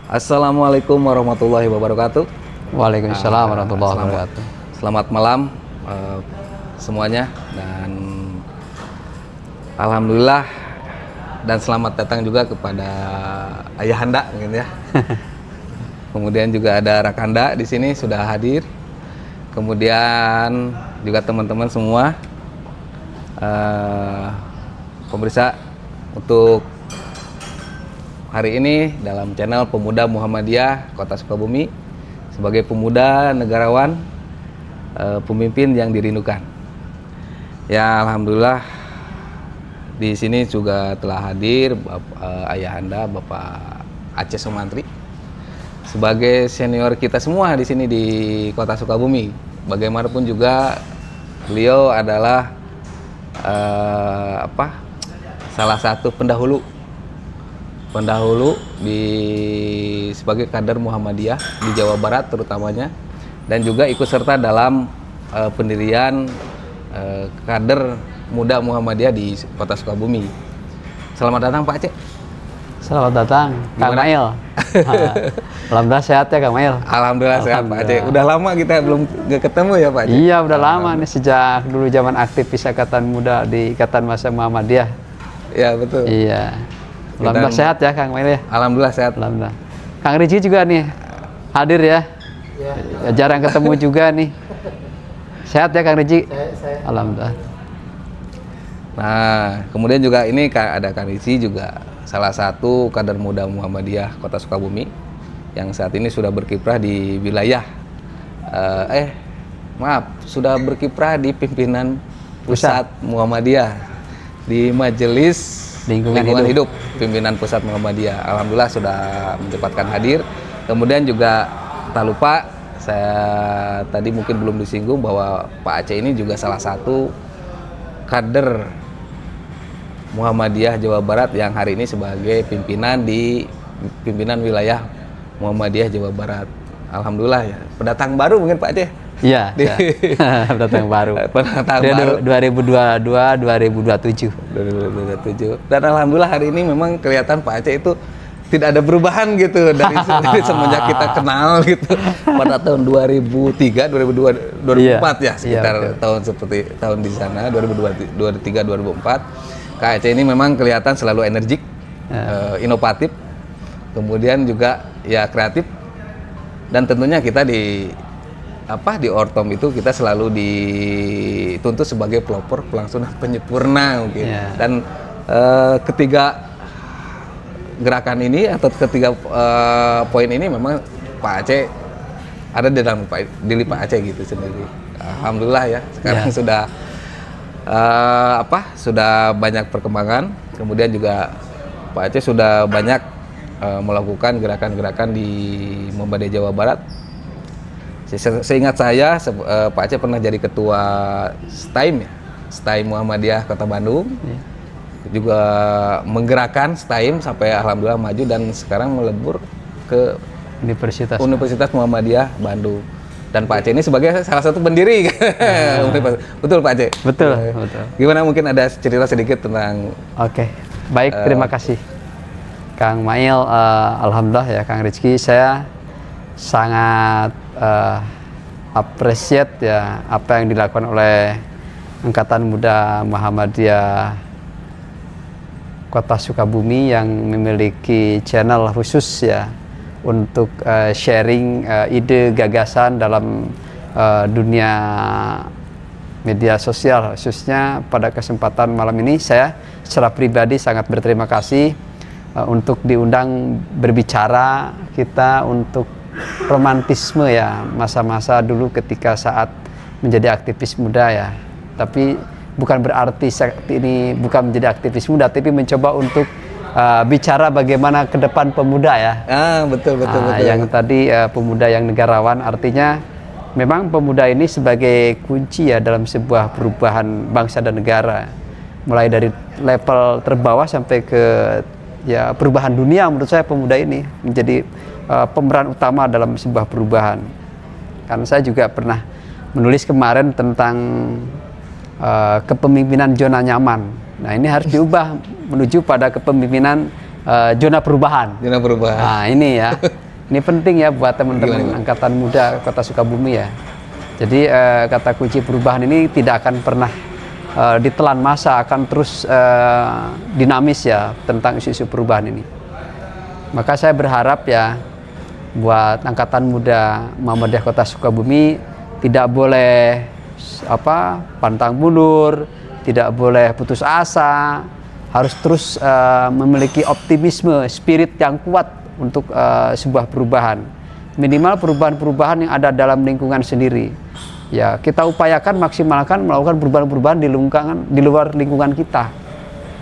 Assalamualaikum warahmatullahi wabarakatuh. Waalaikumsalam warahmatullahi wabarakatuh. Selamat malam semuanya, dan alhamdulillah dan selamat datang juga kepada Ayahanda mungkin ya. Kemudian juga ada Rakanda di sini sudah hadir. Kemudian juga teman-teman semua pemirsa untuk hari ini dalam channel Pemuda Muhammadiyah Kota Sukabumi sebagai pemuda negarawan, pemimpin yang dirindukan. Ya alhamdulillah di sini juga telah hadir Ayahanda Bapak Aceh Sumantri sebagai senior kita semua di sini di Kota Sukabumi. Bagaimanapun juga beliau adalah salah satu pendahulu sebagai kader Muhammadiyah di Jawa Barat terutamanya, dan juga ikut serta dalam pendirian kader muda Muhammadiyah di Kota Sukabumi. Selamat datang Pak Aceh. Selamat datang Kang Mail. Alhamdulillah sehat ya Kang Mail. Alhamdulillah sehat Pak Aceh. Udah lama kita belum ketemu ya Pak Aceh. Iya udah lama nih, sejak dulu zaman aktivis Ikatan Muda di Ikatan Masa Muhammadiyah. Iya betul. Iya. Alhamdulillah sehat ya Kang Mail ya. Alhamdulillah sehat. Alhamdulillah. Kang Rizky juga nih hadir ya. Ya jarang ketemu juga nih. Sehat ya Kang Rizky? Sehat. Alhamdulillah. Nah, kemudian juga ini ada Kang Rizky juga salah satu kader muda Muhammadiyah Kota Sukabumi yang saat ini sudah berkiprah di wilayah sudah berkiprah di pimpinan pusat Muhammadiyah di Majelis Lingkungan Hidup pimpinan pusat Muhammadiyah. Alhamdulillah sudah menyempatkan hadir. Kemudian juga tak lupa saya tadi mungkin belum disinggung bahwa Pak Aceh ini juga salah satu kader Muhammadiyah Jawa Barat yang hari ini sebagai pimpinan wilayah Muhammadiyah Jawa Barat. Alhamdulillah ya. Pendatang baru mungkin Pak Aceh. Iya. Pendatang baru. Pendatang baru. 2022 2027. Dan alhamdulillah hari ini memang kelihatan Pak Aceh itu tidak ada perubahan gitu dari semenjak kita kenal gitu pada tahun 2003, 2004 ya sekitar tahun seperti tahun di sana 2023, 2004. Kak Aceh ini memang kelihatan selalu energik, inovatif, kemudian juga ya kreatif, dan tentunya kita di Ortom itu kita selalu dituntut sebagai pelopor, pelangsung, penyempurna mungkin. Dan ketiga gerakan ini atau ketiga poin ini memang Pak Aceh ada di dalam diri Pak Aceh gitu sendiri. Alhamdulillah ya sekarang sudah banyak perkembangan. Kemudian juga Pak Aceh sudah banyak melakukan gerakan-gerakan di Muhammadiyah Jawa Barat. Seingat saya Pak Aceh pernah jadi ketua STAIM Muhammadiyah Kota Bandung. Juga menggerakkan STAIM sampai alhamdulillah maju dan sekarang melebur ke Universitas Muhammadiyah Bandung. Dan Pak Aceh ini sebagai salah satu pendiri. Betul Pak Aceh? Betul. Gimana, mungkin ada cerita sedikit tentang... Oke, baik, terima kasih Kang Mail. Alhamdulillah ya Kang Rizky, saya sangat appreciate ya apa yang dilakukan oleh Angkatan Muda Muhammadiyah Kota Sukabumi yang memiliki channel khusus ya untuk sharing ide gagasan dalam dunia media sosial. Khususnya pada kesempatan malam ini saya secara pribadi sangat berterima kasih untuk diundang berbicara kita untuk romantisme ya masa-masa dulu ketika saat menjadi aktivis muda ya. Tapi bukan berarti ini bukan menjadi aktivis muda, tapi mencoba untuk bicara bagaimana ke depan pemuda ya. Betul. Yang tadi pemuda yang negarawan, artinya memang pemuda ini sebagai kunci ya dalam sebuah perubahan bangsa dan negara. Mulai dari level terbawah sampai ke ya perubahan dunia, menurut saya pemuda ini menjadi pemeran utama dalam sebuah perubahan. Karena saya juga pernah menulis kemarin tentang kepemimpinan zona nyaman. Nah ini harus diubah menuju pada kepemimpinan zona perubahan. Zona perubahan. Nah ini ya, ini penting ya buat teman-teman angkatan muda Kota Sukabumi ya. Jadi kata kunci perubahan ini tidak akan pernah ditelan masa, akan terus dinamis ya tentang isu-isu perubahan ini. Maka saya berharap ya buat angkatan muda Muhammadiyah Kota Sukabumi tidak boleh pantang mundur, tidak boleh putus asa, harus terus memiliki optimisme, spirit yang kuat untuk sebuah perubahan. Minimal perubahan-perubahan yang ada dalam lingkungan sendiri. Ya, kita upayakan maksimalkan melakukan perubahan-perubahan di luar lingkungan kita,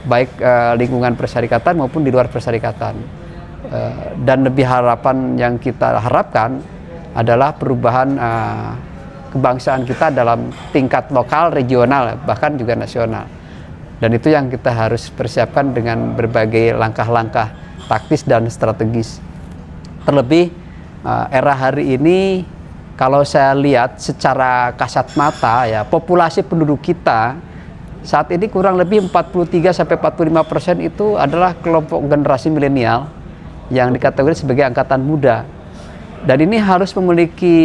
baik lingkungan persyarikatan maupun di luar persyarikatan. Dan lebih harapan yang kita harapkan adalah perubahan kebangsaan kita dalam tingkat lokal, regional, bahkan juga nasional. Dan itu yang kita harus persiapkan dengan berbagai langkah-langkah taktis dan strategis. Terlebih era hari ini, kalau saya lihat secara kasat mata ya, populasi penduduk kita saat ini kurang lebih 43-45% itu adalah kelompok generasi milenial yang dikategorikan sebagai angkatan muda. Dan ini harus memiliki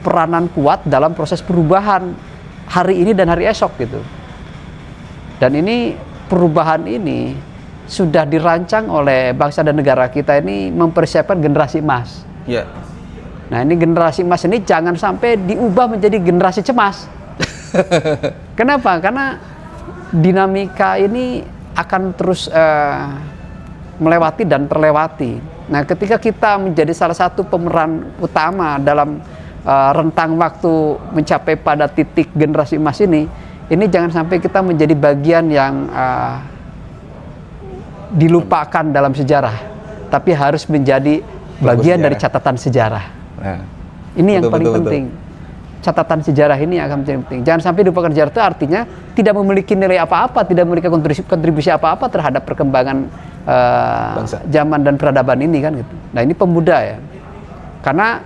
peranan kuat dalam proses perubahan hari ini dan hari esok gitu. Dan ini perubahan ini sudah dirancang oleh bangsa dan negara kita ini mempersiapkan generasi emas. Ya. Nah ini generasi emas ini jangan sampai diubah menjadi generasi cemas. Kenapa? Karena dinamika ini akan terus melewati dan terlewati. Nah ketika kita menjadi salah satu pemeran utama dalam rentang waktu mencapai pada titik generasi emas ini jangan sampai kita menjadi bagian yang dilupakan dalam sejarah, tapi harus menjadi bagian dari catatan sejarah. Nah, ini yang paling penting. Catatan sejarah ini akan menjadi penting. Jangan sampai dilupakan sejarah itu artinya tidak memiliki nilai apa-apa, tidak memiliki kontribusi apa-apa terhadap perkembangan zaman dan peradaban ini kan gitu. Nah ini pemuda ya, karena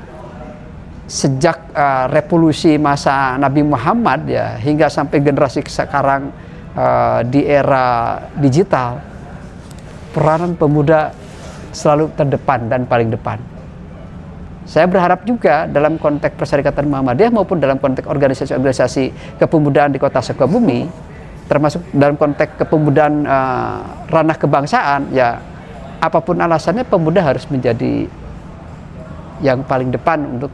sejak revolusi masa Nabi Muhammad ya hingga sampai generasi sekarang di era digital, peranan pemuda selalu terdepan dan paling depan. Saya berharap juga dalam konteks Persyarikatan Muhammadiyah maupun dalam konteks organisasi-organisasi kepemudaan di Kota Sukabumi, termasuk dalam konteks kepemudaan ranah kebangsaan, ya apapun alasannya pemuda harus menjadi yang paling depan untuk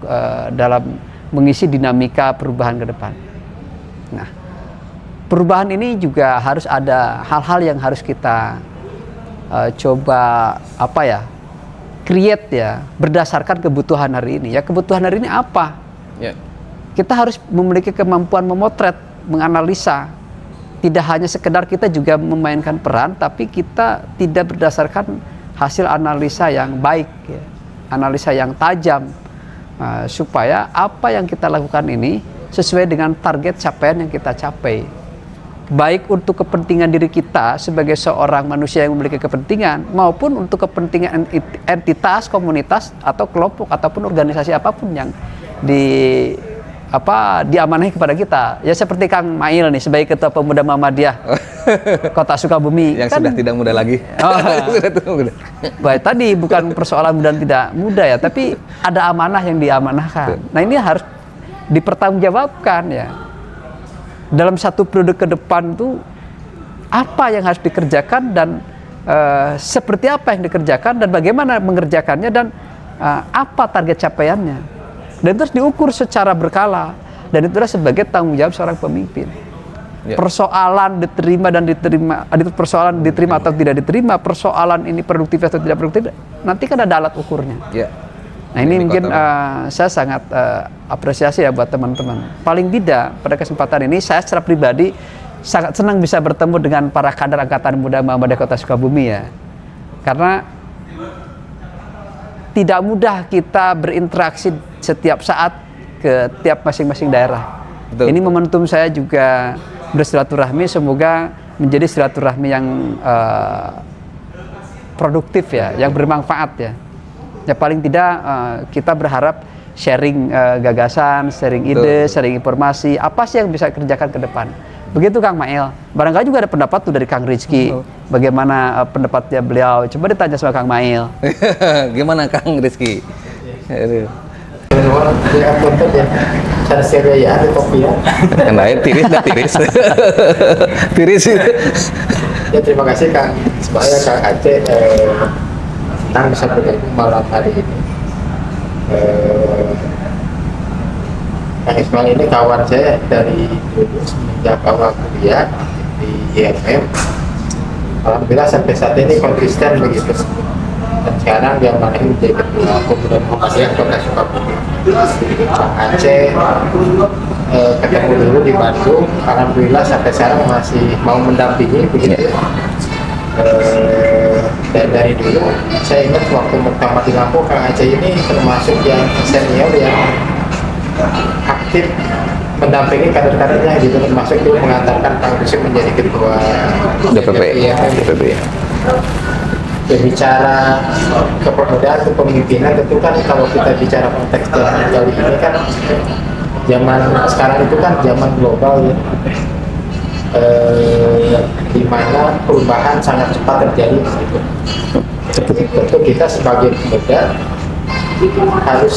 dalam mengisi dinamika perubahan ke depan. Nah, perubahan ini juga harus ada hal-hal yang harus kita coba create ya, berdasarkan kebutuhan hari ini. Ya kebutuhan hari ini apa? Yeah. Kita harus memiliki kemampuan memotret, menganalisa. Tidak hanya sekedar kita juga memainkan peran, tapi kita tidak berdasarkan hasil analisa yang baik, ya. Analisa yang tajam, supaya apa yang kita lakukan ini sesuai dengan target capaian yang kita capai. Baik untuk kepentingan diri kita sebagai seorang manusia yang memiliki kepentingan, maupun untuk kepentingan entitas, komunitas, atau kelompok, ataupun organisasi apapun yang diamanahi kepada kita. Ya seperti Kang Mail nih sebagai Ketua Pemuda Muhammadiyah Kota Sukabumi. Yang kan, sudah tidak muda lagi. Baik, tadi bukan persoalan muda dan tidak muda ya, tapi ada amanah yang diamanahkan. Nah ini harus dipertanggungjawabkan ya. Dalam satu periode ke depan itu apa yang harus dikerjakan dan seperti apa yang dikerjakan dan bagaimana mengerjakannya dan apa target capaiannya. Dan terus diukur secara berkala dan itulah sebagai tanggung jawab seorang pemimpin. Ya. Persoalan diterima dan diterima, persoalan diterima atau tidak diterima, persoalan ini produktif atau tidak produktif, nanti kan ada alat ukurnya. Ya. Nah ini mungkin saya sangat apresiasi ya buat teman-teman. Paling tidak pada kesempatan ini saya secara pribadi sangat senang bisa bertemu dengan para kader Angkatan Muda Muhammadiyah Kota Sukabumi ya. Karena tidak mudah kita berinteraksi setiap saat ke tiap masing-masing daerah. Betul. Ini momentum saya juga bersilaturahmi, semoga menjadi silaturahmi yang produktif ya, yang bermanfaat ya. Ya paling tidak kita berharap sharing gagasan, sharing ide, sharing informasi, apa sih yang bisa kerjakan ke depan. Begitu Kang Mail. Barangkali juga ada pendapat tuh dari Kang Rizky. Bagaimana pendapatnya beliau? Coba ditanya sama Kang Mail. Gimana Kang Rizky? Aduh. Dia tuntut ya, cara ya ada kopi ya. Yang lain tiris dah tiris. Tiris itu. Ya terima kasih Kang, supaya Kang Aceh senang bisa bergabung malam hari ini. Kang Ismail ini kawan saya dari dulu semenjak awal kuliah di IMM. Alhamdulillah sampai saat ini konsisten begitu. Dan sekarang dia mana menjadi ketua Pemuda Muhammadiyah Kota Sukabumi. Kang Aceh ketemu dulu di Bandung, alhamdulillah sampai sekarang masih mau mendampingi begitu. Dan dari dulu saya ingat waktu pertama di Lampung, Kang Aceh ini termasuk yang senior yang aktif mendampingi kader-kadernya gitu, termasuk itu mengantarkan Kang Yusuf menjadi ketua DPP. DPP. Berbicara kepemudaan, kepemimpinan, tentu kan kalau kita bicara konteks zaman kali ini kan zaman sekarang itu kan zaman global ya, di mana perubahan sangat cepat terjadi gitu. Tentu kita sebagai pemuda harus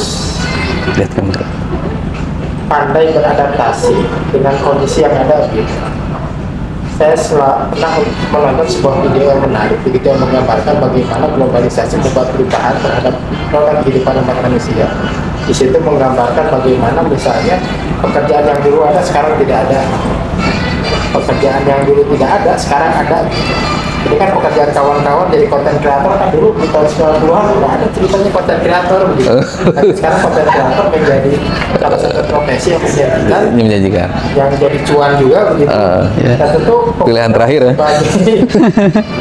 pandai beradaptasi dengan kondisi yang ada gitu. Saya pernah menonton sebuah video yang menarik, begitu yang menggambarkan bagaimana globalisasi membuat perubahan terhadap roda kehidupan umat manusia. Di situ menggambarkan bagaimana misalnya pekerjaan yang dulu ada sekarang tidak ada, pekerjaan yang dulu tidak ada sekarang ada. Jadi kan pekerjaan kawan-kawan jadi konten kreator kan dulu di tahun 90-an tidak ada ceritanya konten kreator begitu. Tapi sekarang konten kreator menjadi salah satu profesi yang menjanjikan, yang jadi cuan juga begitu. Dan tentu pilihan terakhir ya.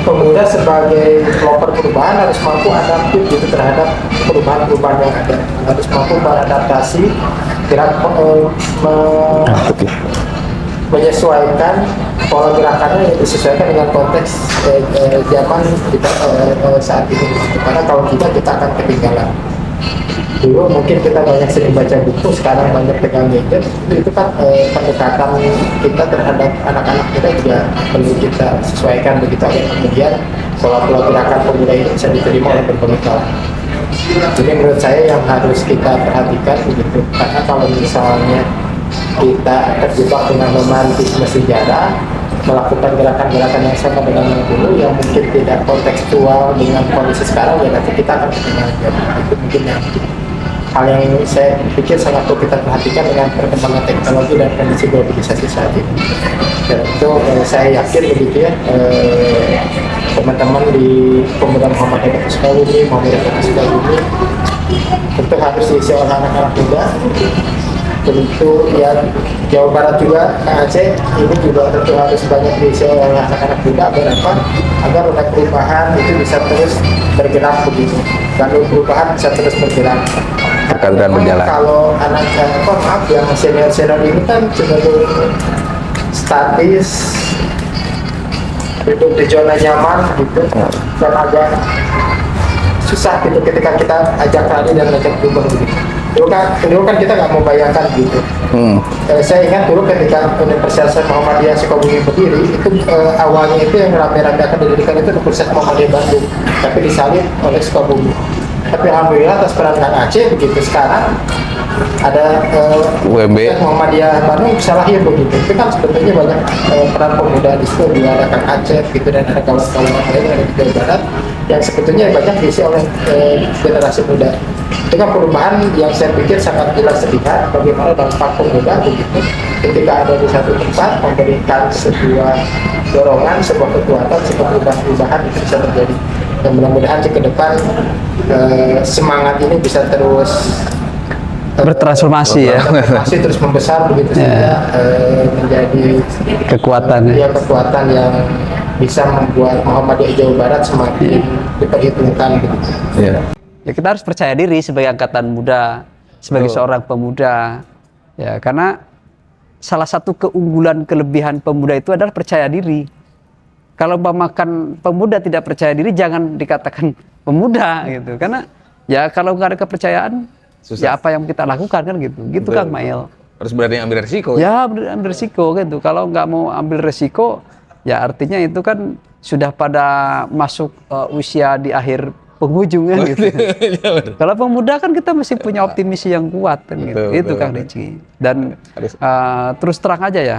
Pemuda sebagai pelopor perubahan harus mampu adaptif gitu terhadap perubahan-perubahan yang ada, harus mampu beradaptasi, menyesuaikan pola gerakannya yang disesuaikan dengan konteks zaman kita saat ini. Karena kalau kita akan ketinggalan. Dulu mungkin kita banyak sering baca buku, sekarang banyak pegang gadget. Itu kan pendekatan kita terhadap anak-anak kita juga perlu kita sesuaikan begitu agar kemudian pola-pola gerakan pemuda ini bisa diterima oleh berbagai kalangan. Jadi menurut saya yang harus kita perhatikan begitu, karena kalau misalnya kita terjebak dengan romantisme sejarah, melakukan gerakan-gerakan yang sama dengan yang dulu yang mungkin tidak kontekstual dengan kondisi sekarang, ya nanti kita akan ketinggalan. Itu mungkin yang hal yang saya pikir sangat perlu kita perhatikan dengan perkembangan teknologi dan kondisi globalisasi saat ini. Dan itu saya yakin begitu ya, teman-teman di Pemuda Muhammadiyah Kota Sukabumi, Muhammadiyah Kota Sukabumi tentu harus diisi oleh anak-anak muda. Tentu yang Jawa Barat juga, Kang Aceh ini juga tentu harus banyak diisi oleh anak-anak muda. Agar apa? Agar roda perubahan itu bisa terus bergerak begitu, dan perubahan bisa terus bergerak. Keadaan berjalan. Kalau anak maaf yang senior ini kan cenderung statis, hidup di zona nyaman gitu, dan agak susah gitu ketika kita ajak lari dan ajak berubah begitu. Dulu kan kita nggak mau bayangkan gitu. Saya ingat dulu ketika Universitas Muhammadiyah Sukabumi berdiri, itu awalnya itu yang rame-rame akan didirikan itu Universitas Muhammadiyah Bandung, tapi disalib oleh Sukabumi. Tapi alhamdulillah atas peran Kang Aceh begitu sekarang ada UMB Muhammadiyah Bandung bisa lahir begitu. Itu kan sebetulnya banyak peran pemuda di situ, ada Kang Aceh gitu, dan ada kawan-kawan lain yang ada di Jawa Barat yang sebetulnya banyak diisi oleh generasi muda. Itu kan perubahan yang saya pikir sangat jelas terlihat bagaimana dampak pemuda begitu ketika ada di satu tempat memberikan sebuah dorongan, sebuah kekuatan, sebuah perubahan itu bisa terjadi. Dan mudah-mudahan ke depan semangat ini bisa terus bertransformasi ya, masih terus membesar begitu sehingga menjadi kekuatan yang bisa membuat Muhammadiyah Jawa Barat semakin diperhitungkan gitu. Ya, kita harus percaya diri sebagai angkatan muda, sebagai seorang pemuda. Ya, karena salah satu keunggulan kelebihan pemuda itu adalah percaya diri. Kalau makan pemuda tidak percaya diri, jangan dikatakan pemuda gitu. Karena ya kalau nggak ada kepercayaan, susah. Ya apa yang kita lakukan kan gitu. Gitu Kang Mail. Harus berani ambil resiko. Ya, ambil resiko gitu. Kalau nggak mau ambil resiko, ya artinya itu kan sudah pada masuk usia di akhir penghujung kan gitu. Kalau pemuda kan kita masih punya optimis yang kuat kan gitu. Itu Kang Rizky. Dan terus terang aja ya,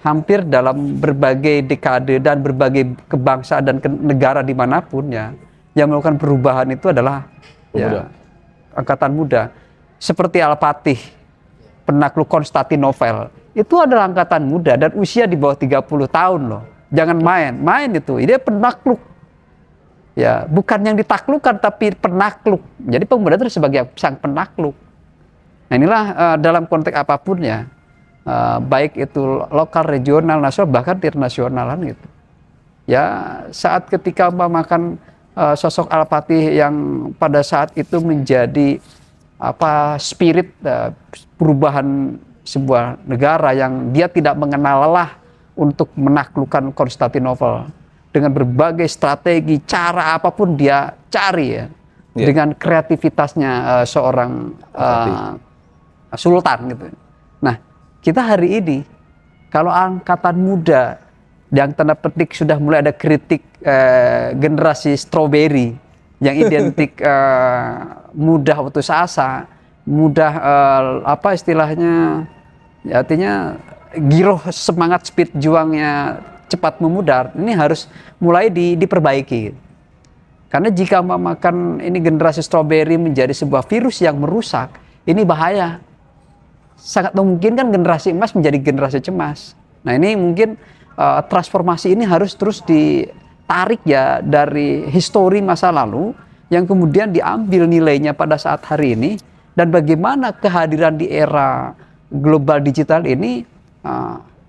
hampir dalam berbagai dekade dan berbagai kebangsaan dan negara dimanapun ya, yang melakukan perubahan itu adalah ya angkatan muda. Seperti Al-Fatih, penakluk Konstantinopel, itu adalah angkatan muda dan usia di bawah 30 tahun loh. Jangan main itu. Dia penakluk. Ya, bukan yang ditaklukkan tapi penakluk. Jadi pemuda itu sebagai sang penakluk. Nah, inilah dalam konteks apapun ya, baik itu lokal, regional, nasional, bahkan internasional kan gitu. Ya, saat ketika memakan sosok Al-Fatih yang pada saat itu menjadi spirit perubahan sebuah negara yang dia tidak mengenal lelah untuk menaklukkan Konstantinopel dengan berbagai strategi, cara apapun dia cari ya, dengan kreativitasnya seorang sultan gitu. Nah, kita hari ini kalau angkatan muda yang tanda petik sudah mulai ada kritik generasi strawberry yang identik mudah putus asa, mudah istilahnya ya, artinya giroh semangat speed juangnya cepat memudar, ini harus mulai diperbaiki. Karena jika memakan ini generasi strawberry menjadi sebuah virus yang merusak, ini bahaya. Sangat memungkinkan generasi emas menjadi generasi cemas. Nah, ini mungkin transformasi ini harus terus ditarik ya dari histori masa lalu yang kemudian diambil nilainya pada saat hari ini, dan bagaimana kehadiran di era global digital ini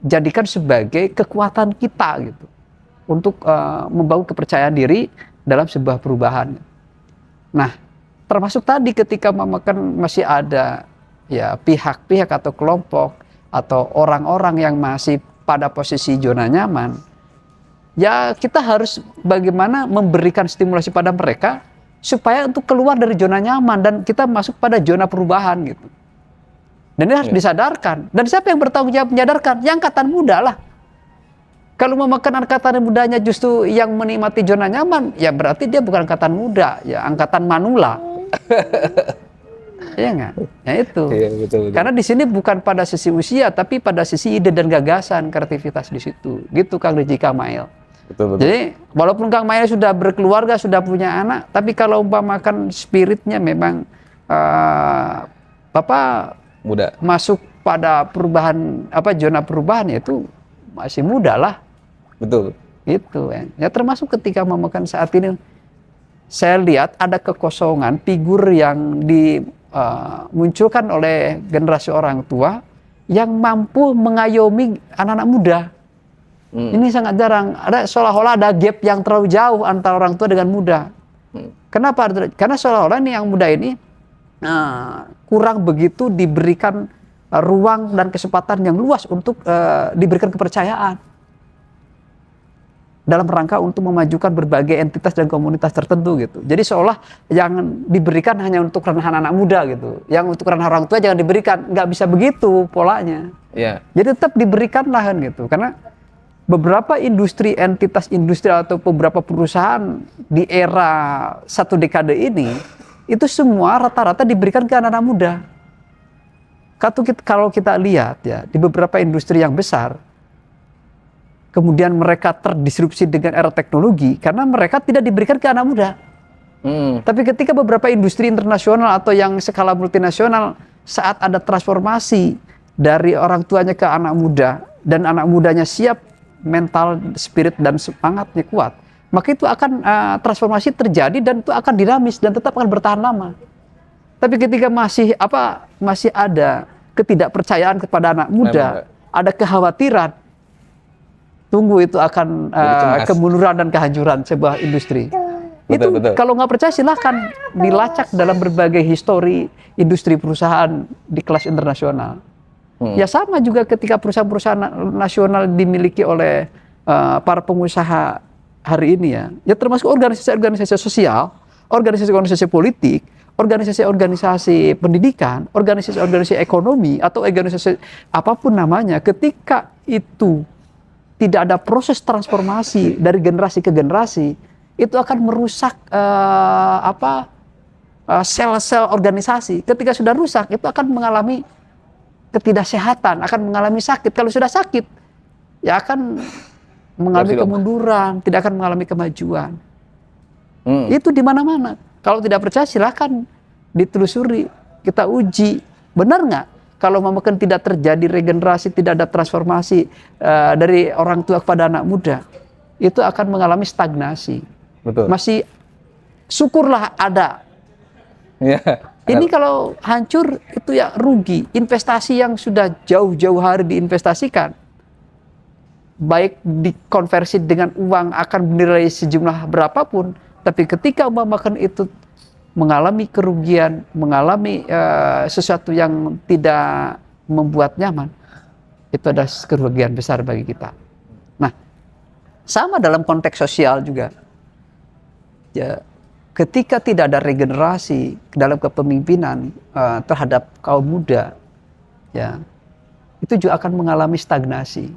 jadikan sebagai kekuatan kita gitu untuk membangun kepercayaan diri dalam sebuah perubahan. Nah, termasuk tadi ketika memakan masih ada ya pihak-pihak atau kelompok atau orang-orang yang masih pada posisi zona nyaman, ya kita harus bagaimana memberikan stimulasi pada mereka supaya untuk keluar dari zona nyaman dan kita masuk pada zona perubahan gitu. Dan ini harus disadarkan. Dan siapa yang bertanggung jawab menyadarkan? Yang angkatan muda lah. Kalau memakan angkatan mudanya justru yang menikmati zona nyaman, ya berarti dia bukan angkatan muda, ya angkatan manula. Iya nggak? Ya itu. Iya, betul. Karena di sini bukan pada sisi usia, tapi pada sisi ide dan gagasan, kreativitas di situ. Gitu Kang Rizky Kamail. Betul. Jadi walaupun Kang Mail sudah berkeluarga, sudah punya anak, tapi kalau umpamakan spiritnya memang muda masuk pada perubahan zona perubahan, itu masih muda lah. Betul. Itu ya termasuk ketika memakan saat ini saya lihat ada kekosongan figur yang dimunculkan oleh generasi orang tua yang mampu mengayomi anak-anak muda. Ini sangat jarang. Ada seolah-olah ada gap yang terlalu jauh antara orang tua dengan muda. Kenapa? Karena seolah-olah ini yang muda ini kurang begitu diberikan ruang dan kesempatan yang luas untuk diberikan kepercayaan dalam rangka untuk memajukan berbagai entitas dan komunitas tertentu gitu. Jadi seolah yang diberikan hanya untuk ranah anak muda gitu, yang untuk ranah orang tua jangan diberikan. Nggak bisa begitu polanya. Yeah. Jadi tetap diberikanlah kan gitu, karena beberapa industri, entitas industri atau beberapa perusahaan di era satu dekade ini itu semua rata-rata diberikan ke anak-anak muda. Kalau kita lihat ya di beberapa industri yang besar, kemudian mereka terdisrupsi dengan era teknologi karena mereka tidak diberikan ke anak muda. Tapi ketika beberapa industri internasional atau yang skala multinasional saat ada transformasi dari orang tuanya ke anak muda dan anak mudanya siap, mental, spirit dan semangatnya kuat, maka itu akan transformasi terjadi dan itu akan dinamis dan tetap akan bertahan lama. Tapi ketika masih ada ketidakpercayaan kepada anak muda, ada kekhawatiran, tunggu itu akan kemunduran dan kehancuran sebuah industri. Betul. Kalau nggak percaya silahkan dilacak dalam berbagai histori industri perusahaan di kelas internasional. Ya sama juga ketika perusahaan-perusahaan nasional dimiliki oleh para pengusaha hari ini ya termasuk organisasi-organisasi sosial, organisasi-organisasi politik, organisasi-organisasi pendidikan, organisasi-organisasi ekonomi, atau organisasi apapun namanya, ketika itu tidak ada proses transformasi dari generasi ke generasi, itu akan merusak sel-sel organisasi. Ketika sudah rusak, itu akan mengalami ketidaksehatan, akan mengalami sakit. Kalau sudah sakit, ya akan mengalami kemunduran, tidak akan mengalami kemajuan. Itu di mana-mana. Kalau tidak percaya silakan ditelusuri, kita uji, benar nggak? Kalau memakan tidak terjadi regenerasi, tidak ada transformasi dari orang tua kepada anak muda, itu akan mengalami stagnasi. Betul. Masih syukurlah ada. Ya. Ini kalau hancur itu ya rugi. Investasi yang sudah jauh-jauh hari diinvestasikan, baik dikonversi dengan uang akan bernilai sejumlah berapapun, tapi ketika memakan itu mengalami kerugian, mengalami sesuatu yang tidak membuat nyaman, itu ada kerugian besar bagi kita. Nah, sama dalam konteks sosial juga. Ya, ketika tidak ada regenerasi dalam kepemimpinan terhadap kaum muda, ya, itu juga akan mengalami stagnasi.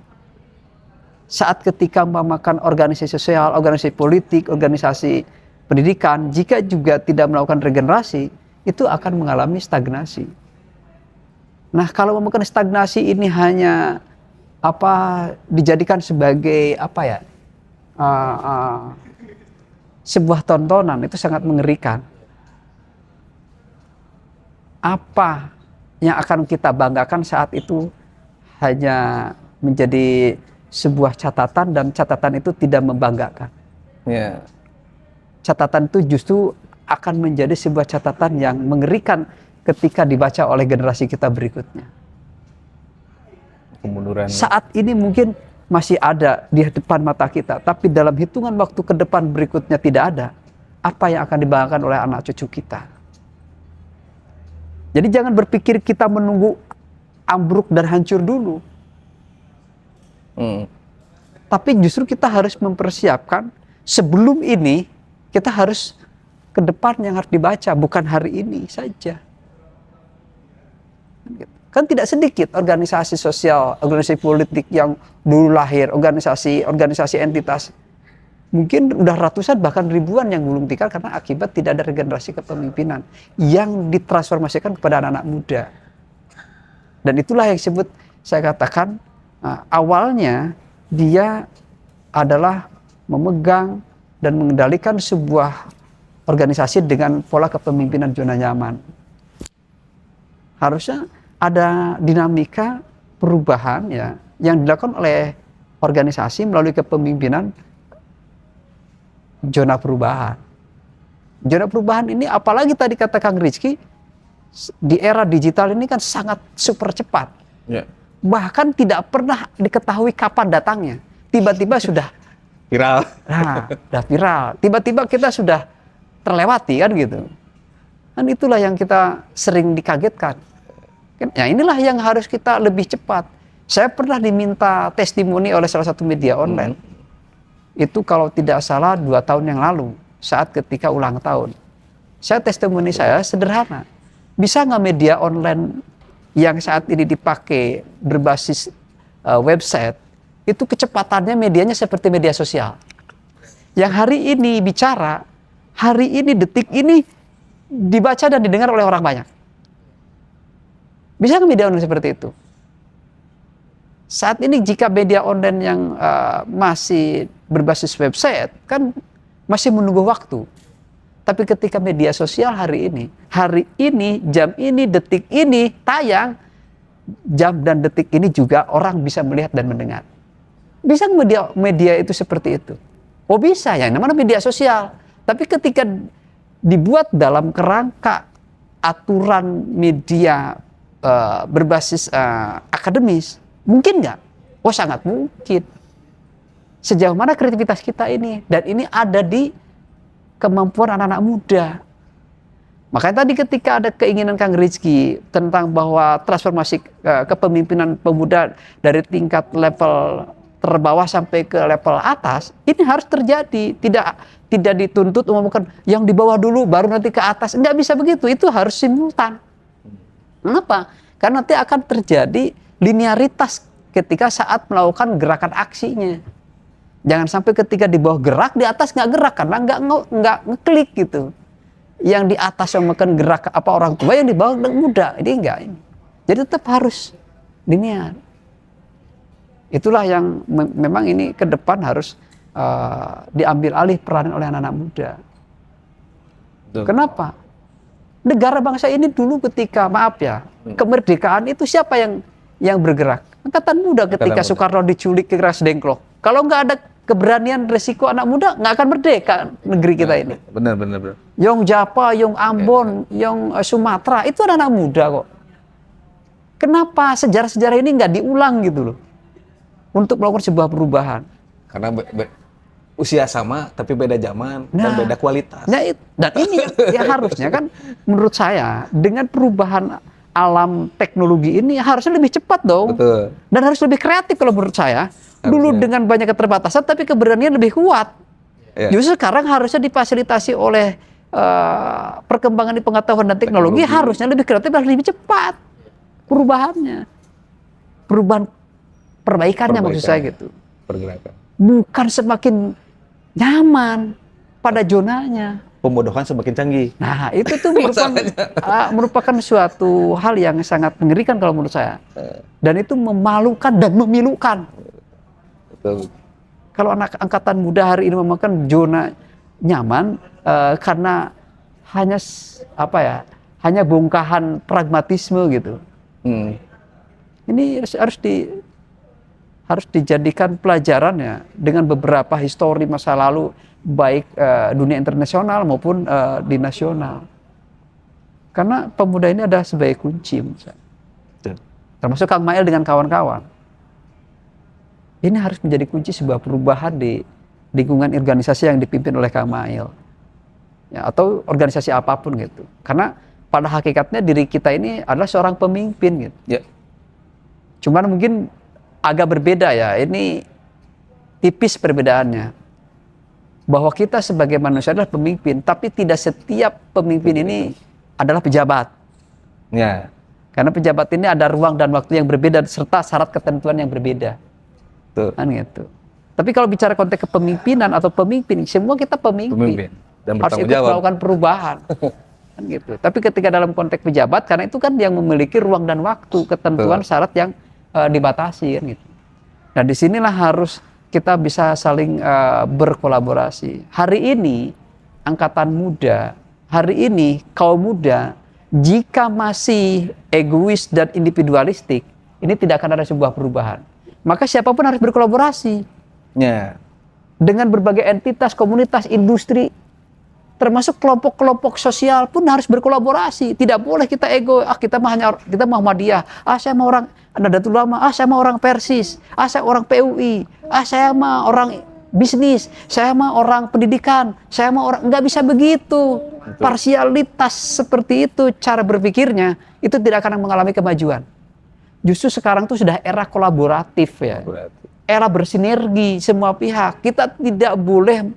Saat ketika memakan organisasi sosial, organisasi politik, organisasi pendidikan, jika juga tidak melakukan regenerasi, itu akan mengalami stagnasi. Nah, kalau memakan stagnasi ini hanya dijadikan sebagai sebuah tontonan, itu sangat mengerikan. Apa yang akan kita banggakan saat itu hanya menjadi sebuah catatan, dan catatan itu tidak membanggakan. Yeah. Catatan itu justru akan menjadi sebuah catatan yang mengerikan ketika dibaca oleh generasi kita berikutnya. Kemunduran. Saat ini mungkin masih ada di depan mata kita, tapi dalam hitungan waktu ke depan berikutnya tidak ada. Apa yang akan dibanggakan oleh anak cucu kita? Jadi jangan berpikir kita menunggu ambruk dan hancur dulu. Tapi justru kita harus mempersiapkan sebelum ini, kita harus ke depan yang harus dibaca, bukan hari ini saja. Kan tidak sedikit organisasi sosial, organisasi politik yang dulu lahir, organisasi entitas. Mungkin udah ratusan bahkan ribuan yang gulung tikar karena akibat tidak ada regenerasi kepemimpinan yang ditransformasikan kepada anak-anak muda. Dan itulah yang disebut, saya katakan, awalnya dia adalah memegang dan mengendalikan sebuah organisasi dengan pola kepemimpinan zona nyaman. Harusnya ada dinamika perubahan ya yang dilakukan oleh organisasi melalui kepemimpinan zona perubahan. Zona perubahan ini, apalagi tadi kata Kang Rizky, di era digital ini kan sangat super cepat. Yeah. Bahkan tidak pernah diketahui kapan datangnya. Tiba-tiba sudah viral. Nah, sudah viral. Tiba-tiba kita sudah terlewati kan gitu. Dan itulah yang kita sering dikagetkan. Ya inilah yang harus kita lebih cepat. Saya pernah diminta testimoni oleh salah satu media online. Itu kalau tidak salah 2 tahun yang lalu, saat ketika ulang tahun. Testimoni saya sederhana. Bisa nggak media online yang saat ini dipakai berbasis website, itu kecepatannya medianya seperti media sosial. Yang hari ini bicara, hari ini, detik ini dibaca dan didengar oleh orang banyak. Bisa nggak media online seperti itu? Saat ini jika media online yang masih berbasis website, kan masih menunggu waktu. Tapi ketika media sosial hari ini, jam ini, detik ini, tayang, jam dan detik ini juga orang bisa melihat dan mendengar. Bisa media itu seperti itu? Oh bisa, yang namanya media sosial. Tapi ketika dibuat dalam kerangka aturan media berbasis akademis, mungkin nggak? Oh sangat mungkin. Sejauh mana kreativitas kita ini? Dan ini ada di kemampuan anak-anak muda. Makanya tadi ketika ada keinginan Kang Rizky tentang bahwa transformasi kepemimpinan pemuda dari tingkat level terbawah sampai ke level atas, ini harus terjadi. Tidak dituntut umumkan yang di bawah dulu baru nanti ke atas. Nggak bisa begitu, itu harus simultan. Kenapa? Karena nanti akan terjadi linearitas ketika saat melakukan gerakan aksinya. Jangan sampai ketika di bawah gerak, di atas nggak gerak karena nggak ngeklik gitu. Yang di atas yang makan gerak orang tua, yang di bawah muda. Ini enggak. Jadi tetap harus linear. Itulah yang memang ini ke depan harus diambil alih peran oleh anak-anak muda. Betul. Kenapa? Negara bangsa ini dulu ketika kemerdekaan itu siapa yang bergerak? Angkatan muda ketika Soekarno diculik ke Keras Dengklok. Kalau nggak ada keberanian resiko anak muda, nggak akan merdeka negeri kita ini. Benar. Yong Japa, Yong Ambon, Yong Sumatera itu anak muda kok. Kenapa sejarah-sejarah ini nggak diulang gitu loh? Untuk melakukan sebuah perubahan. Karena usia sama tapi beda zaman dan beda kualitas. Dan ini yang harusnya kan menurut saya dengan perubahan alam teknologi ini harusnya lebih cepat dong. Betul. Dan harus lebih kreatif kalau menurut saya. Dulu dengan banyak keterbatasan tapi keberanian lebih kuat. Ya. Justru sekarang harusnya difasilitasi oleh perkembangan di pengetahuan dan teknologi harusnya lebih kreatif dan lebih cepat perubahannya. Perbaikannya maksud saya gitu. Pergerakan. Bukan semakin nyaman pada zonanya. Pembodohan semakin canggih. Nah, itu tuh merupakan suatu hal yang sangat mengerikan kalau menurut saya. Dan itu memalukan dan memilukan. Betul. Kalau anak angkatan muda hari ini memakan zona nyaman karena hanya bongkahan pragmatisme gitu. Ini harus dijadikan pelajaran ya dengan beberapa histori masa lalu baik dunia internasional maupun di nasional. Karena pemuda ini adalah sebagai kunci, termasuk Kang Mail dengan kawan-kawan. Ini harus menjadi kunci sebuah perubahan di lingkungan organisasi yang dipimpin oleh Kang Mail, ya, atau organisasi apapun gitu. Karena pada hakikatnya diri kita ini adalah seorang pemimpin gitu. Ya. Cuman mungkin agak berbeda ya, ini tipis perbedaannya. Bahwa kita sebagai manusia adalah pemimpin, tapi tidak setiap pemimpin ini adalah pejabat. Ya. Karena pejabat ini ada ruang dan waktu yang berbeda serta syarat ketentuan yang berbeda. Betul. Kan gitu. Tapi kalau bicara konteks kepemimpinan atau pemimpin, semua kita pemimpin. Dan harus ikut melakukan perubahan. Kan gitu. Tapi ketika dalam konteks pejabat, karena itu kan yang memiliki ruang dan waktu, ketentuan, syarat yang dibatasi kan gitu. Nah disinilah harus kita bisa saling berkolaborasi. Hari ini angkatan muda, hari ini kaum muda, jika masih egois dan individualistik, ini tidak akan ada sebuah perubahan. Maka siapapun harus berkolaborasi. Ya. Dengan berbagai entitas, komunitas, industri, termasuk kelompok-kelompok sosial pun harus berkolaborasi. Tidak boleh kita ego, kita Muhammadiyah, saya mau orang Nahdlatul Ulama, saya mau orang Persis, saya orang PUI, saya mau orang bisnis, saya mau orang pendidikan, saya mau orang, nggak bisa begitu. Betul. Parsialitas seperti itu cara berpikirnya itu tidak akan mengalami kemajuan. Justru sekarang tuh sudah era kolaboratif ya. Era bersinergi semua pihak. Kita tidak boleh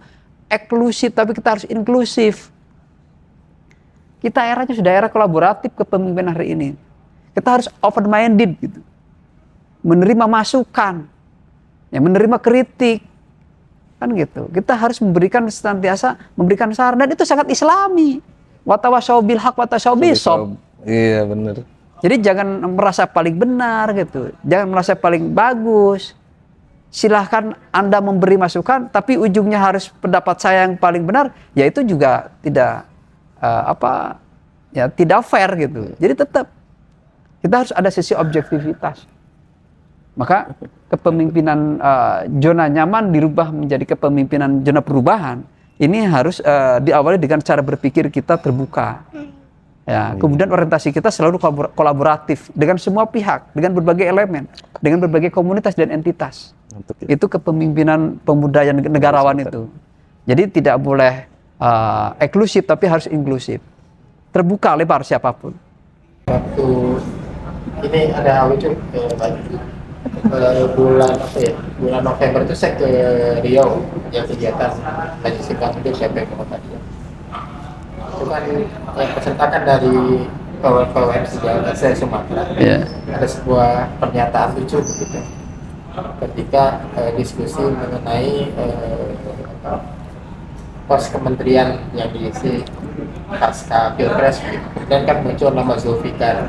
eksklusif tapi kita harus inklusif. Kita eranya sudah era kolaboratif kepemimpinan hari ini. Kita harus open minded gitu. Menerima masukan, ya, menerima kritik. Kan gitu. Kita harus senantiasa memberikan saran dan itu sangat Islami. Watawasau bil haq watawasau bis sob. Iya, benar. Jadi jangan merasa paling benar gitu. Jangan merasa paling bagus. Silahkan Anda memberi masukan, tapi ujungnya harus pendapat saya yang paling benar, ya itu juga tidak tidak fair gitu. Jadi tetap kita harus ada sisi objektivitas. Maka kepemimpinan zona nyaman dirubah menjadi kepemimpinan zona perubahan. Ini harus diawali dengan cara berpikir kita terbuka. Ya, kemudian orientasi kita selalu kolaboratif dengan semua pihak, dengan berbagai elemen, dengan berbagai komunitas dan entitas. Itu kepemimpinan pemuda yang negarawan itu. Jadi tidak boleh eksklusif tapi harus inklusif. Terbuka lebar siapapun. Waktu ini ada lucu bulan apa ya, bulan November itu saya ke Riau yang kegiatan haji singkat itu PP Muhammadiyah. Itu kan yang pesertakan dari PWM sejauh saya Sumatera. Ada sebuah pernyataan lucu begitu ketika diskusi mengenai pos kementerian yang diisi pasca pilpres, dan kan muncul nama Zulfikar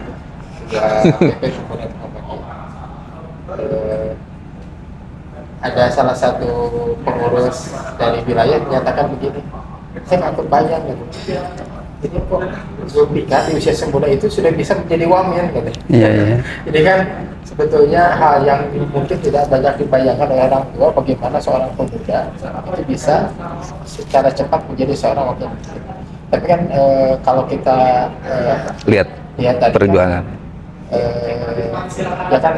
PP kemudian ada salah satu pengurus dari wilayah menyatakan begini, saya nggak kebayang gitu. Jadi kok Zulfikar di usia semuda itu sudah bisa menjadi wamen gitu. Jadi kan sebetulnya hal yang mungkin tidak banyak dibayangkan oleh orang tua, bagaimana seorang pemuda itu bisa secara cepat menjadi seorang wakil menteri. Tapi kan kalau kita lihat tadi perjuangan, ya kan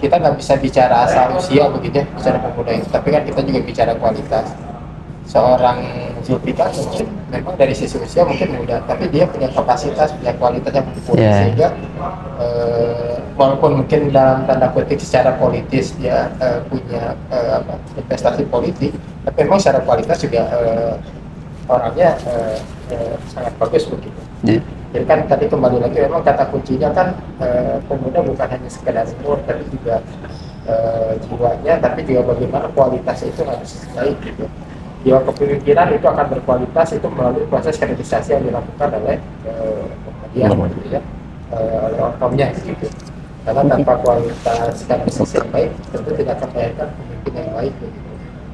kita nggak bisa bicara asal usia begitu ya, bicara pemuda itu, tapi kan kita juga bicara kualitas. Seorang Zulfikar mungkin memang dari sisi usia mungkin muda, tapi dia punya kapasitas, punya kualitas yang mumpuni, sehingga walaupun mungkin dalam tanda kutip secara politis dia punya investasi politik, tapi memang secara kualitas juga orangnya sangat bagus begitu. Jadi kan tadi kembali lagi memang kata kuncinya kan pemuda bukan hanya sekedar umur, tapi juga jiwanya, tapi juga bagaimana kualitasnya itu harus baik gitu. Jiwa kepemimpinan itu akan berkualitas itu melalui proses kaderisasi yang dilakukan oleh Muhammadiyah gitu ya, oleh orangnya gitu. Karena tanpa kualitas kaderisasi yang baik tentu tidak akan melahirkan pemimpin yang baik gitu.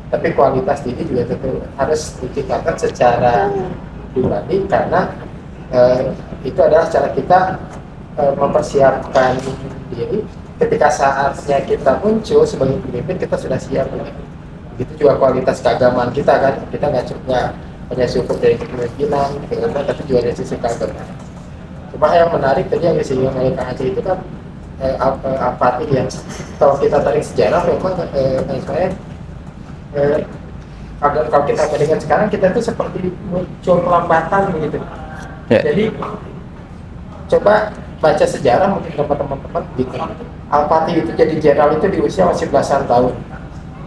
Tapi kualitas ini juga tentu harus ditingkatkan secara pribadi, karena itu adalah cara kita mempersiapkan diri ketika saatnya kita muncul sebagai pemimpin, kita sudah siap begitu. Begitu juga kualitas keagamaan kita kan, kita nggak cuma hanya cukup dari kepemimpinan, tapi juga dari sisi keagamaan. Cuma yang menarik tadi yang disinggung oleh Kang Aceh itu kan apati ya. Kalau kita tarik sejarah memang saya kalau kita bandingkan sekarang, kita itu seperti muncul pelambatan begitu. Jadi coba baca sejarah mungkin teman-teman gitu. Al-Fatih itu jadi jenderal itu di usia masih belasan tahun.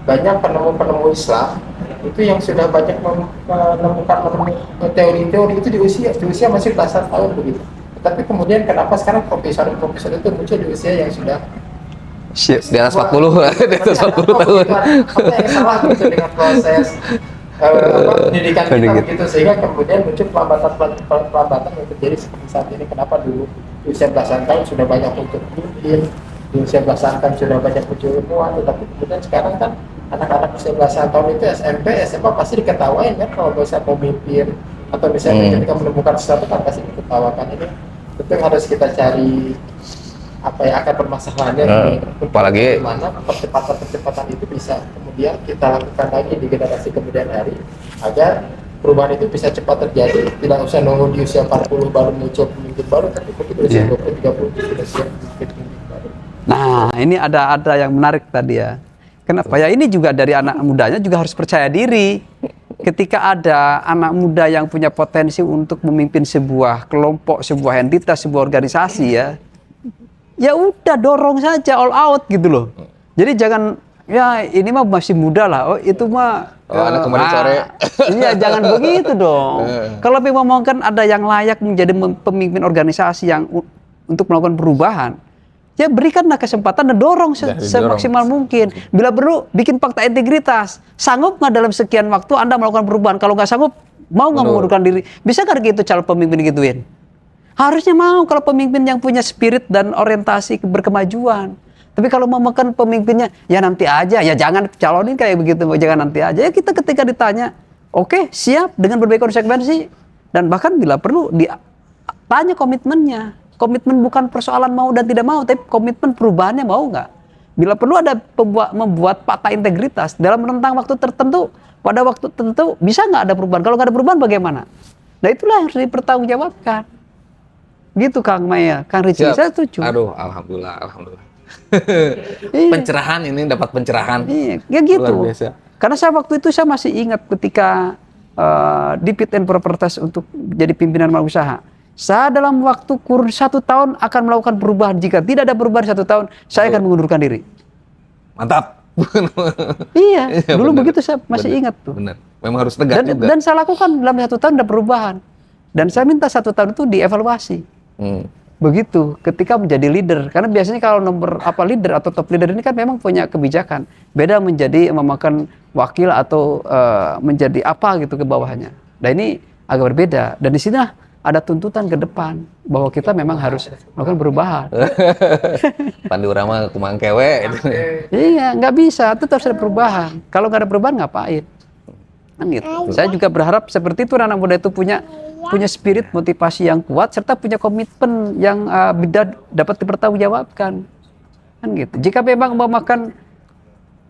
Banyak penemu-penemu Islam itu yang sudah banyak menemukan teori-teori itu di usia masih belasan tahun begitu. Tapi kemudian kenapa sekarang profesor itu muncul di usia yang sudah di atas 40, di atas 40 tahun. Apa yang salah gitu dengan proses pendidikan kita begitu, sehingga kemudian muncul pelambatan yang terjadi seperti saat ini. Kenapa dulu di usia belasan tahun sudah banyak untuk pemimpin, di usia belasan tahun sudah banyak muncul ilmuwan, tetapi kemudian sekarang kan anak-anak usia belasan tahun itu SMP, SMA pasti diketawain kan kalau bisa pemimpin, atau misalnya ketika menemukan sesuatu kan pasti diketawakan. Ini tentu harus kita cari apa yang akan permasalahannya, apalagi mana percepatan itu bisa kemudian kita lakukan lagi di generasi kemudian hari, agar perubahan itu bisa cepat terjadi, tidak usah nunggu di usia 40 baru muncul pemimpin baru, tapi mungkin di usia 20-30 sudah siap pemimpin baru. Nah, ini ada yang menarik tadi ya. Kenapa ya? Ini juga dari anak mudanya juga harus percaya diri. Ketika ada anak muda yang punya potensi untuk memimpin sebuah kelompok, sebuah entitas, sebuah organisasi ya udah dorong saja all out gitu loh. Jadi jangan ya ini mah masih muda lah. Oh itu mah anak kemarin sore. Iya jangan begitu dong. Kalau memang kan ada yang layak menjadi pemimpin organisasi yang untuk melakukan perubahan, ya berikanlah kesempatan dan dorong semaksimal mungkin. Bila perlu bikin fakta integritas. Sanggup nggak dalam sekian waktu Anda melakukan perubahan? Kalau nggak sanggup, mau nggak mengundurkan diri? Bisa nggak gitu calon pemimpin gituin? Harusnya mau kalau pemimpin yang punya spirit dan orientasi berkemajuan. Tapi kalau mau makan pemimpinnya, ya nanti aja, ya jangan calonin kayak begitu, jangan nanti aja. Ya kita ketika ditanya, oke, siap dengan berbagai konsekuensi. Dan bahkan bila perlu ditanya komitmennya. Komitmen bukan persoalan mau dan tidak mau, tapi komitmen perubahannya mau nggak. Bila perlu ada membuat fakta integritas dalam rentang waktu tertentu, pada waktu tertentu bisa nggak ada perubahan. Kalau nggak ada perubahan bagaimana? Nah itulah yang harus dipertanggungjawabkan. Gitu Kang Maya, Kang Rizky, saya setuju. Aduh, alhamdulillah. Pencerahan ini dapat pencerahan. Iya, ya gitu. Luar biasa. Karena saya waktu itu saya masih ingat ketika di Fit and Proper Test untuk jadi pimpinan usaha. Saya dalam waktu kurun 1 tahun akan melakukan perubahan. Jika tidak ada perubahan 1 tahun, saya akan mengundurkan diri. mantap. Iya, Iya, dulu benar. begitu saya masih Benar. ingat tuh. Benar. Memang harus tegas juga. Dan saya lakukan dalam 1 tahun ada perubahan. Dan saya minta 1 tahun itu dievaluasi. Hmm. Begitu ketika menjadi leader. Karena biasanya kalau nomor apa leader atau top leader ini kan memang punya kebijakan. Beda menjadi memakan wakil atau menjadi apa gitu ke bawahnya. Nah ini agak berbeda. Dan di sini ada tuntutan ke depan bahwa kita memang harus melakukan perubahan. Pandu Rama kumang kewe. Iya, nggak bisa. Itu harus ada perubahan. Kalau nggak ada perubahan ngapain? Kan gitu. Saya juga berharap seperti itu anak muda itu punya spirit motivasi yang kuat serta punya komitmen yang dapat dipertanggungjawabkan. Kan gitu. Jika memang memakan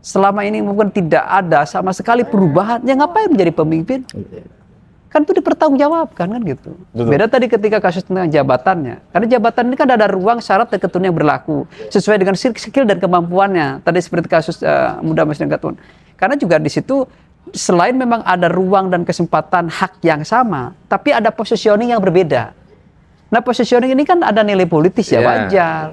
selama ini mungkin tidak ada sama sekali perubahan, ya ngapain menjadi pemimpin? Kan itu dipertanggungjawabkan kan gitu. Betul. Beda tadi ketika kasus tentang jabatannya. Karena jabatan ini kan ada ruang, syarat dan ketentuan yang berlaku sesuai dengan skill dan kemampuannya. Tadi seperti kasus Muda Mas Gatun. Karena juga di situ selain memang ada ruang dan kesempatan hak yang sama, tapi ada positioning yang berbeda. Nah, positioning ini kan ada nilai politis ya, Yeah. wajar.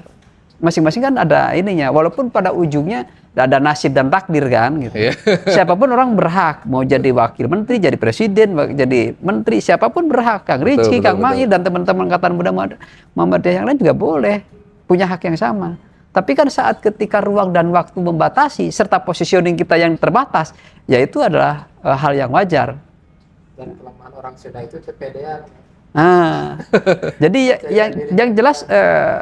Masing-masing kan ada ininya, walaupun pada ujungnya ada nasib dan takdir kan gitu. Yeah. Siapapun orang berhak mau jadi wakil menteri, jadi presiden, jadi menteri, siapapun berhak. Kang Rizky, Kang Mai dan teman-teman Angkatan Muda Muhammadiyah yang lain juga boleh punya hak yang sama. Tapi kan saat ketika ruang dan waktu membatasi serta positioning kita yang terbatas, ya itu adalah hal yang wajar. Dan kelemahan orang Sunda itu kepedean. Nah, jadi yang jelas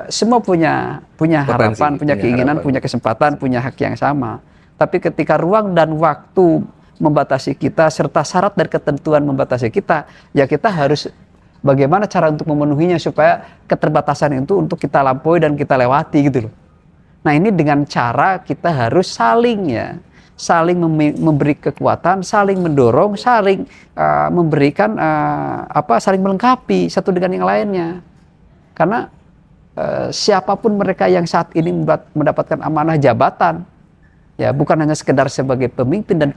semua punya Potensi, harapan, punya keinginan, harapan. punya kesempatan, punya hak yang sama. Tapi ketika ruang dan waktu membatasi kita serta syarat dan ketentuan membatasi kita, ya kita harus bagaimana cara untuk memenuhinya supaya keterbatasan itu untuk kita lampaui dan kita lewati gitu loh. Nah, ini dengan cara kita harus saling memberi kekuatan, saling mendorong, saling memberikan saling melengkapi satu dengan yang lainnya. Karena siapapun mereka yang saat ini mendapatkan amanah jabatan, ya bukan hanya sekedar sebagai pemimpin dan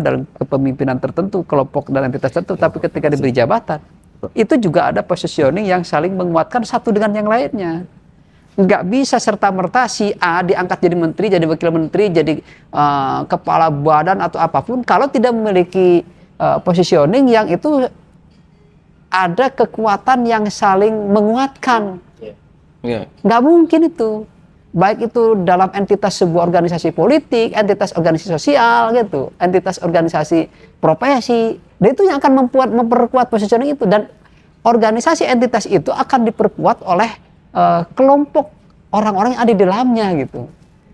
dalam kepemimpinan tertentu, kelompok dan entitas tertentu, tapi ketika diberi jabatan, itu juga ada positioning yang saling menguatkan satu dengan yang lainnya. Nggak bisa serta-merta si A diangkat jadi menteri, jadi wakil menteri, jadi kepala badan atau apapun kalau tidak memiliki positioning yang itu ada kekuatan yang saling menguatkan. Yeah. Nggak mungkin itu. Baik itu dalam entitas sebuah organisasi politik, entitas organisasi sosial gitu, entitas organisasi profesi. Dan itu yang akan memperkuat positioning itu, dan organisasi entitas itu akan diperkuat oleh kelompok orang-orang yang ada di dalamnya gitu.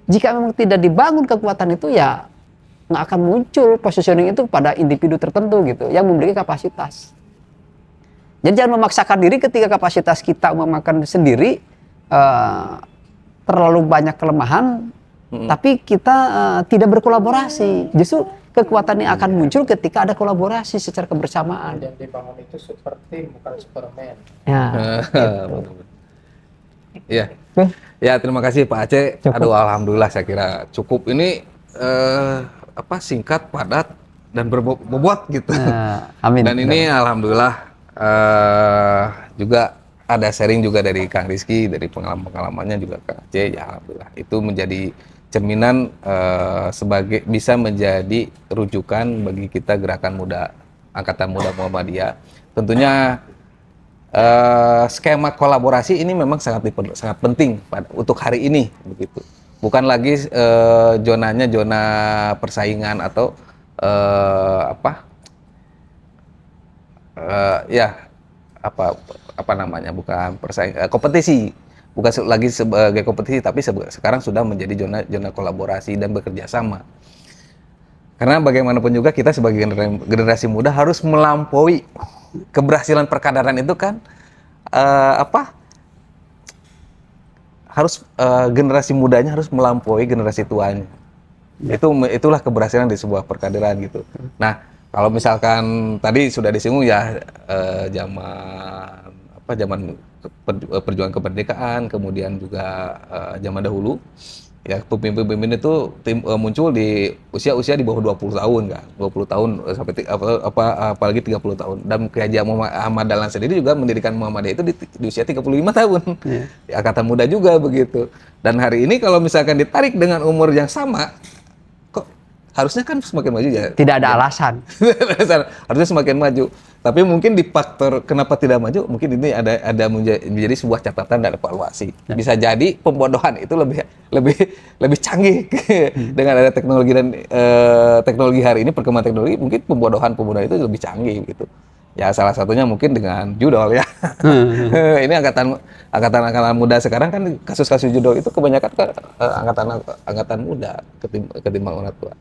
Jika memang tidak dibangun kekuatan itu, ya nggak akan muncul positioning itu pada individu tertentu gitu yang memiliki kapasitas. Jadi jangan memaksakan diri ketika kapasitas kita memakan sendiri terlalu banyak kelemahan, tapi kita tidak berkolaborasi. Justru kekuatan yang akan muncul ketika ada kolaborasi secara kebersamaan. Dan dibangun itu super tim, bukan superman. Ya. Iya. Ya, terima kasih Pak Aceh. Cukup. Aduh, alhamdulillah saya kira cukup. Ini singkat, padat dan berbobot gitu. Amin. Dan ini alhamdulillah juga ada sharing juga dari Kang Rizky, dari pengalaman-pengalamannya juga Kang Aceh. Ya alhamdulillah. Itu menjadi cerminan sebagai bisa menjadi rujukan bagi kita Gerakan Muda Angkatan Muda Muhammadiyah. Tentunya skema kolaborasi ini memang sangat penting untuk hari ini begitu. Bukan lagi zonanya zona persaingan atau bukan persaingan, kompetisi. Bukan lagi sebagai kompetisi, tapi sekarang sudah menjadi zona kolaborasi dan bekerja sama. Karena bagaimanapun juga kita sebagai generasi muda harus melampaui keberhasilan perkaderan itu kan generasi mudanya harus melampaui generasi tuanya. Itulah keberhasilan di sebuah perkaderan gitu. Nah, kalau misalkan tadi sudah disinggung ya zaman perjuangan kemerdekaan, kemudian juga zaman dahulu Ya pemimpin-pemimpin itu muncul di usia di bawah 20 tahun kan. 20 tahun sampai apalagi 30 tahun. Dan Kiai Haji Ahmad Dahlan sendiri juga mendirikan Muhammadiyah itu di usia 35 tahun. Iya. Angkatan muda juga begitu. Dan hari ini kalau misalkan ditarik dengan umur yang sama, kok harusnya kan semakin maju ya. Tidak ada alasan. Harusnya semakin maju. Tapi mungkin di faktor kenapa tidak maju, mungkin ini ada menjadi sebuah catatan dan evaluasi. Bisa jadi pembodohan itu lebih canggih dengan ada teknologi dan teknologi hari ini, perkembangan teknologi, mungkin pembodohan itu lebih canggih gitu. Ya salah satunya mungkin dengan judol ya. Ini angkatan muda sekarang kan kasus-kasus judol itu kebanyakan angkatan muda ketimbang orang tua.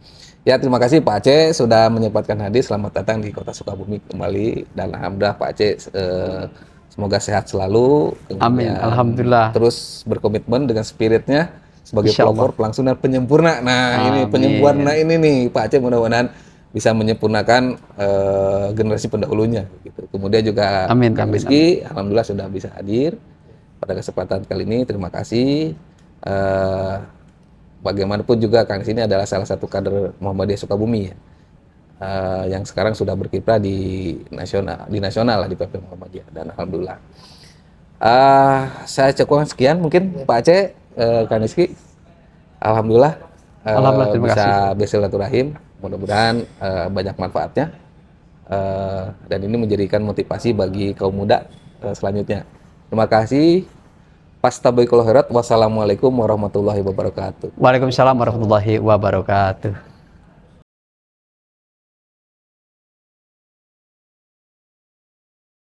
Ya terima kasih Pak Aceh sudah menyempatkan hadir. Selamat datang di Kota Sukabumi kembali dan alhamdulillah Pak Aceh semoga sehat selalu. Amin. Alhamdulillah. Terus berkomitmen dengan spiritnya sebagai Insyaallah. pelopor, pelangsung dan penyempurna. Nah ini Amin. penyempurna ini nih Pak Aceh mudah-mudahan bisa menyempurnakan generasi pendahulunya gitu. Kemudian juga Amin, Kang amin, Rizky alhamdulillah sudah bisa hadir pada kesempatan kali ini. Terima kasih. Bagaimanapun juga Kang Rizky ini adalah salah satu kader Muhammadiyah Sukabumi ya. Yang sekarang sudah berkiprah di nasional lah di PP Muhammadiyah dan alhamdulillah. Saya cukupkan sekian mungkin Pak Aceh, Kang Rizky. Alhamdulillah, Terima bisa kasih. bersilaturahim. Mudah-mudahan banyak manfaatnya dan ini menjadikan motivasi bagi kaum muda selanjutnya. Terima kasih. Fastabiqul khairat. Wassalamualaikum warahmatullahi wabarakatuh. Waalaikumsalam warahmatullahi wabarakatuh.